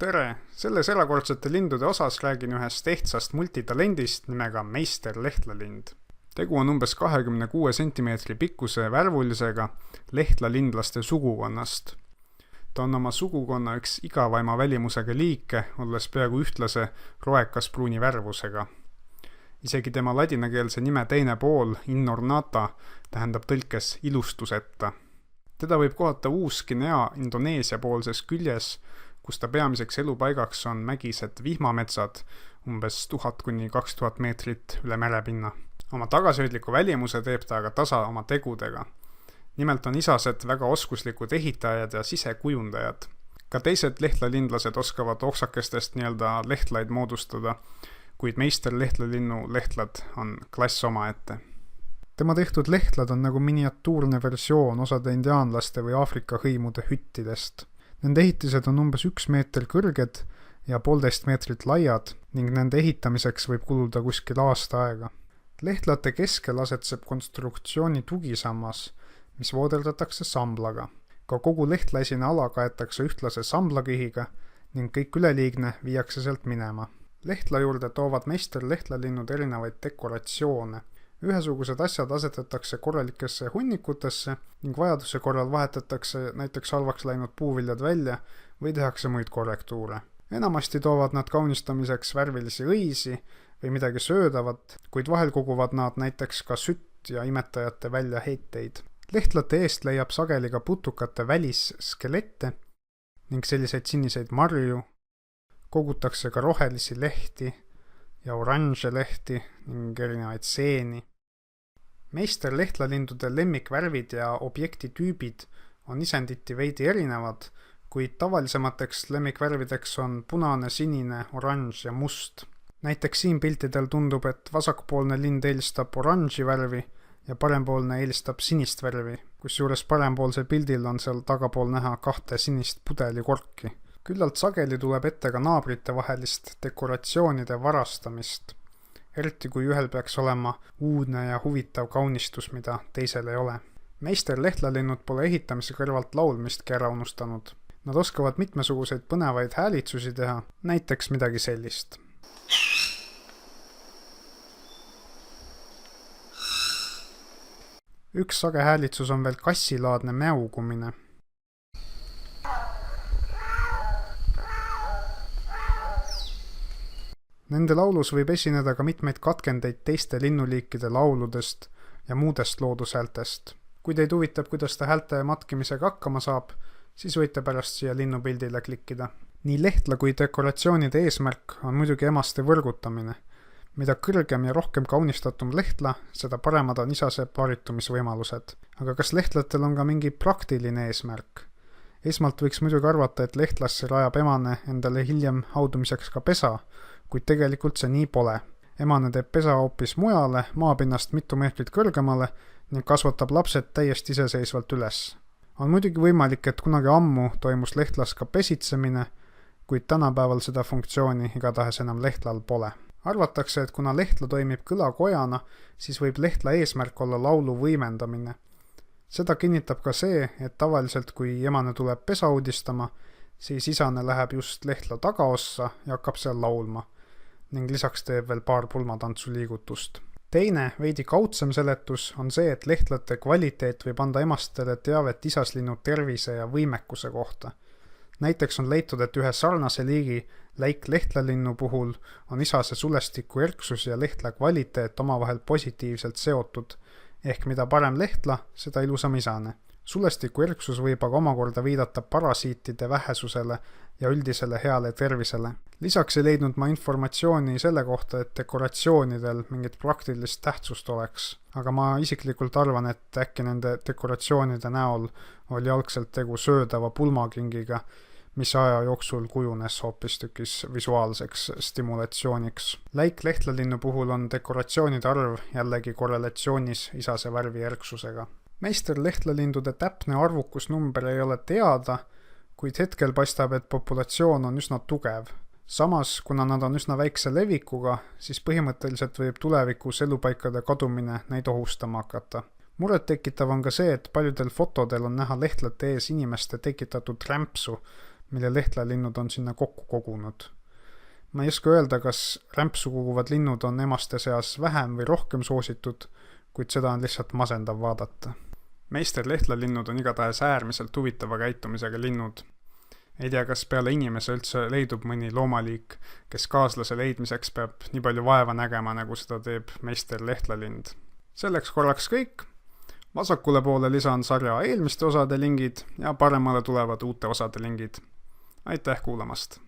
Tere! Selles erakordsete lindude osas räägin ühest ehtsast multitalendist nimega Meister Lehtlalind. Tegu on umbes 26 cm pikkuse värvulisega lehtlalindlaste sugukonnast. Ta on oma sugukonna üks igavaima välimusega liike, olles peaaegu ühtlase roekas pruuni värvusega. Isegi tema ladinakeelse nime teine pool, innornata, tähendab tõlkes ilustuseta. Teda võib kohata Uus-Guinea Indoneesia poolses küljes, kus ta peamiseks elupaigaks on mägised vihmametsad, umbes 1000–2000 meetrit üle merepinna. Oma tagasihoidliku välimuse teeb ta aga tasa oma tegudega. Nimelt on isased väga oskuslikud ehitajad ja sisekujundajad. Ka teised lehtlalindlased oskavad oksakestest nii-öelda lehtlaid moodustada, kuid Meister Lehtlalinnu lehtlad on klass omaette. Tema tehtud lehtlad on nagu miniatuurne versioon osade indiaanlaste või Aafrika hõimude hüttidest. Nende ehitised on umbes 1 meeter kõrged ja 1,5 meetrit laiad ning nende ehitamiseks võib kuluda kuskil aasta aega. Lehtlate keskel asetseb konstruktsiooni tugisammas, mis voodeldatakse samblaga. Ka kogu lehtlaisine ala kaetakse ühtlase samblakihiga ning kõik üleliigne viiakse sealt minema. Lehtla juurde toovad Meister Lehtlalinnud erinevaid dekoratsioone. Ühesugused asjad asetatakse korralikesse hunnikutesse ning vajaduse korral vahetatakse näiteks halvaks läinud puuviljad välja või tehakse muid korrektuure. Enamasti toovad nad kaunistamiseks värvilisi õisi või midagi söödavat, kuid vahel koguvad nad näiteks ka sütt ja imetajate väljaheiteid. Lehtlate eest leiab sageli ka putukate välisskelette ning selliseid siniseid marju, kogutakse ka rohelisi lehti ja oranže lehti ning erinevaid seeni. Meister Lehtlalindude lemmikvärvid ja objektitüübid on isenditi veidi erinevad, kuid tavalisemateks lemmikvärvideks on punane, sinine, oranž ja must. Näiteks siin piltidel tundub, et vasakpoolne lind eelistab oranži värvi ja parempoolne eelistab sinist värvi, kusjuures parempoolsel pildil on seal tagapool näha 2 sinist pudelikorki. Küllalt sageli tuleb ette ka naabrite vahelist dekoratsioonide varastamist, eriti kui ühel peaks olema uudne ja huvitav kaunistus, mida teisel ei ole. Meister Lehtlalinnud pole ehitamise kõrvalt laulmistki ära unustanud. Nad oskavad mitmesuguseid põnevaid häälitsusi teha, näiteks midagi sellist. Üks sage häälitsus on veel kassilaadne mäugumine. Nende laulus võib esineda ka mitmeid katkendeid teiste linnuliikide lauludest ja muudest loodushäältest. Kui teid huvitab, kuidas ta häälte matkimisega hakkama saab, siis võite pärast siia linnupildile klikkida. Nii lehtla kui dekoratsioonide eesmärk on muidugi emaste võrgutamine. Mida kõrgem ja rohkem kaunistatum lehtla, seda paremad on isase paaritumisvõimalused. Aga kas lehtlatel on ka mingi praktiline eesmärk? Esmalt võiks muidugi arvata, et lehtlasse rajab emane endale hiljem haudumiseks ka pesa, kuid tegelikult see nii pole. Emane teeb pesa hoopis mujale, maapinnast mitu meetrit kõrgemale ning kasvatab lapsed täiesti iseseisvalt üles. On muidugi võimalik, et kunagi ammu toimus lehtlas ka pesitsemine, kuid tänapäeval seda funktsiooni igatahes enam lehtlal pole. Arvatakse, et kuna lehtla toimib kõlakojana, siis võib lehtla eesmärk olla laulu võimendamine. Seda kinnitab ka see, et tavaliselt kui emane tuleb pesa uudistama, siis isane läheb just lehtla tagaossa ja hakkab seal laulma ning lisaks teeb veel paar pulmatantsuliigutust. Teine, veidi kaudsem seletus on see, et lehtlate kvaliteet võib anda emastele teavet isaslinnu tervise ja võimekuse kohta. Näiteks on leitud, et ühe sarnase liigi läik-lehtlalinnu puhul on isase sulestiku erksus ja lehtla kvaliteet omavahel positiivselt seotud, ehk mida parem lehtla, seda ilusam isane. Sulestiku erksus võib aga omakorda viidata parasiitide vähesusele ja üldisele heale tervisele. Lisaks ei leidnud ma informatsiooni selle kohta, et dekoratsioonidel mingit praktilist tähtsust oleks, aga ma isiklikult arvan, et äkki nende dekoratsioonide näol oli algselt tegu söödava pulmakingiga, mis aja jooksul kujunes hoopistükkis visuaalseks stimulatsiooniks. Läik-lehtlalinnu puhul on dekoratsioonide arv jällegi korrelatsioonis isase värvi erksusega. Meister Lehtlalindude täpne arvukusnumber ei ole teada, kuid hetkel paistab, et populatsioon on üsna tugev. Samas, kuna nad on üsna väikse levikuga, siis põhimõtteliselt võib tulevikus elupaikade kadumine neid ohustama hakata. Muret tekitav on ka see, et paljudel fotodel on näha lehtlate ees inimeste tekitatud rämpsu, mille lehtlalinnud on sinna kokku kogunud. Ma ei oska öelda, kas rämpsu koguvad linnud on emaste seas vähem või rohkem soositud, kuid seda on lihtsalt masendav vaadata. Meisterlehtlalinnud on igatahes äärmiselt huvitava käitumisega linnud. Ei tea, kas peale inimese üldse leidub mõni loomaliik, kes kaaslase leidmiseks peab nii palju vaeva nägema, nagu seda teeb meisterlehtlalind. Selleks korraks kõik. Vasakule poole lisan sarja eelmiste osade lingid ja paremale tulevad uute osade lingid. Aitäh kuulamast!